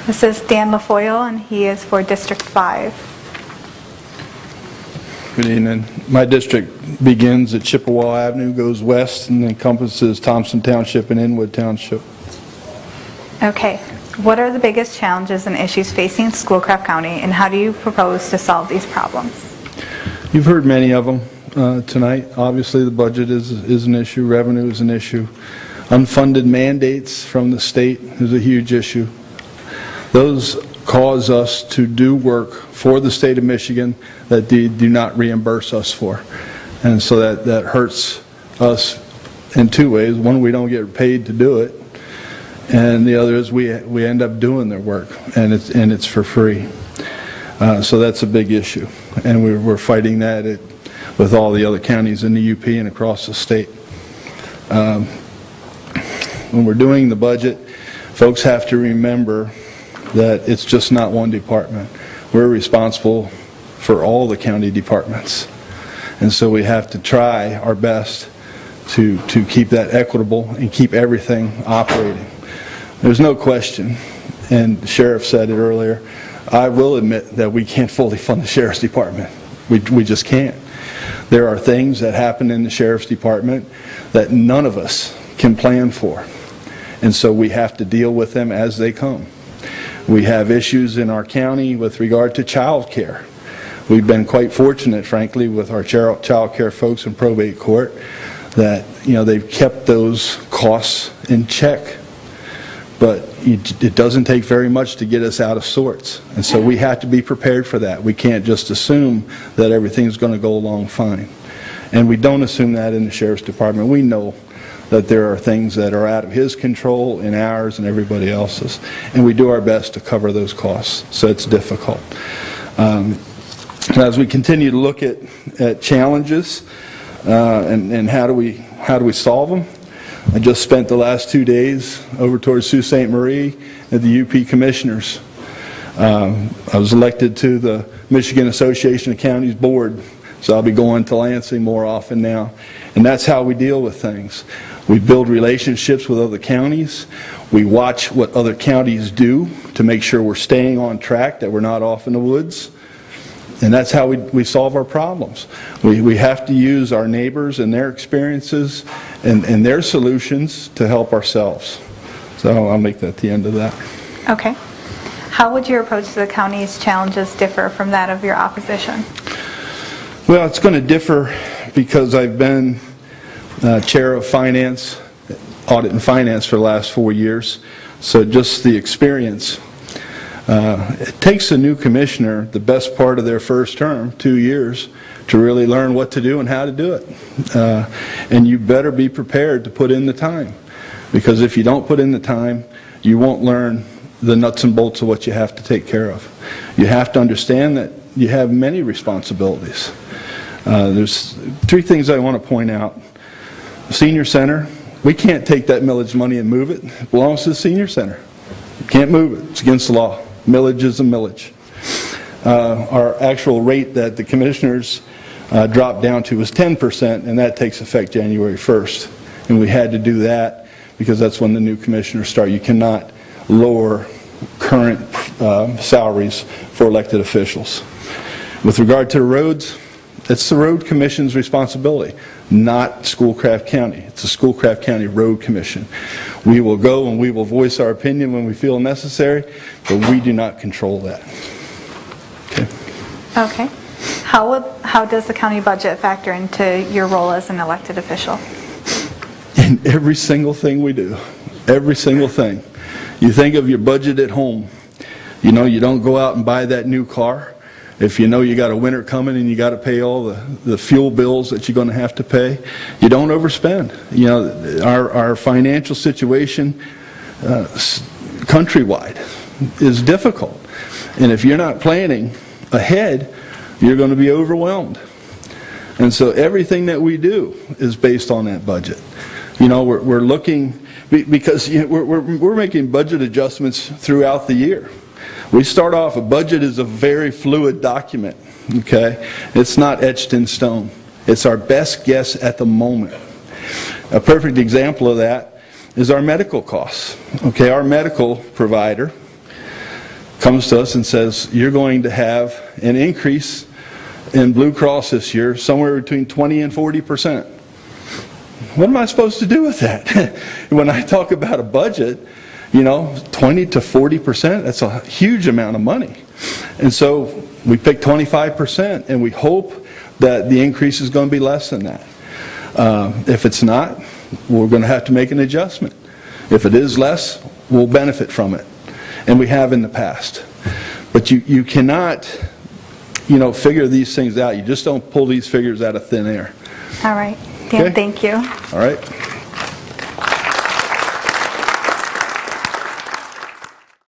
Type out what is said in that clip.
This is Dan LaFoille, and he is for District 5. Good evening. My district begins at Chippewa Avenue, goes west, and encompasses Thompson Township and Inwood Township. Okay. What are the biggest challenges and issues facing Schoolcraft County, and how do you propose to solve these problems? You've heard many of them tonight. Obviously, the budget is an issue. Revenue is an issue. Unfunded mandates from the state is a huge issue. Those cause us to do work for the state of Michigan that they do not reimburse us for. And so that hurts us in two ways. One, we don't get paid to do it. And the other is we end up doing their work, and it's for free. So that's a big issue. And we're fighting that with all the other counties in the UP and across the state. When we're doing the budget, folks have to remember that it's just not one department. We're responsible for all the county departments. And so we have to try our best to keep that equitable and keep everything operating. There's no question, and the sheriff said it earlier, I will admit that we can't fully fund the sheriff's department. We just can't. There are things that happen in the sheriff's department that none of us can plan for. And so we have to deal with them as they come. We have issues in our county with regard to child care. We've been quite fortunate, frankly, with our child care folks in probate court that they've kept those costs in check. But it doesn't take very much to get us out of sorts. And so we have to be prepared for that. We can't just assume that everything's going to go along fine. And we don't assume that in the sheriff's department. We know that there are things that are out of his control and ours and everybody else's. And we do our best to cover those costs. So it's difficult. As we continue to look at challenges and how do we solve them, I just spent the last 2 days over towards Sault Ste. Marie at the UP Commissioners. I was elected to the Michigan Association of Counties Board, so I'll be going to Lansing more often now. And that's how we deal with things. We build relationships with other counties. We watch what other counties do to make sure we're staying on track, that we're not off in the woods. And that's how we solve our problems. We have to use our neighbors and their experiences and their solutions to help ourselves. So I'll make that the end of that. Okay. How would your approach to the county's challenges differ from that of your opposition? Well, it's going to differ because I've been chair of finance, audit and finance for the last 4 years. So just the experience. It takes a new commissioner the best part of their first term, 2 years, to really learn what to do and how to do it. And you better be prepared to put in the time. Because if you don't put in the time, you won't learn the nuts and bolts of what you have to take care of. You have to understand that you have many responsibilities. There's 3 things I want to point out. Senior center, we can't take that millage money and move it. It belongs to the senior center. You can't move it. It's against the law. Millage is a millage. Our actual rate that the commissioners dropped down to was 10%, and that takes effect January 1st. And we had to do that because that's when the new commissioners start. You cannot lower current salaries for elected officials. With regard to the roads, it's the road commission's responsibility, not Schoolcraft County. It's the Schoolcraft County Road Commission. We will go and we will voice our opinion when we feel necessary, but we do not control that. Okay. Okay. How does the county budget factor into your role as an elected official? In every single thing we do. Every single thing. You think of your budget at home. You don't go out and buy that new car. If you know you got a winter coming and you got to pay all the fuel bills that you're going to have to pay, you don't overspend. Our financial situation countrywide is difficult. And if you're not planning ahead, you're going to be overwhelmed. And so everything that we do is based on that budget. We're looking, because we're making budget adjustments throughout the year. We start off, a budget is a very fluid document, okay? It's not etched in stone. It's our best guess at the moment. A perfect example of that is our medical costs. Okay, our medical provider comes to us and says, you're going to have an increase in Blue Cross this year somewhere between 20 and 40%. What am I supposed to do with that? When I talk about a budget, 20 to 40%, that's a huge amount of money. And so we pick 25%, and we hope that the increase is going to be less than that. If it's not, we're going to have to make an adjustment. If it is less, we'll benefit from it. And we have in the past. But you cannot, figure these things out. You just don't pull these figures out of thin air. All right. Dan, Okay? thank you. All right.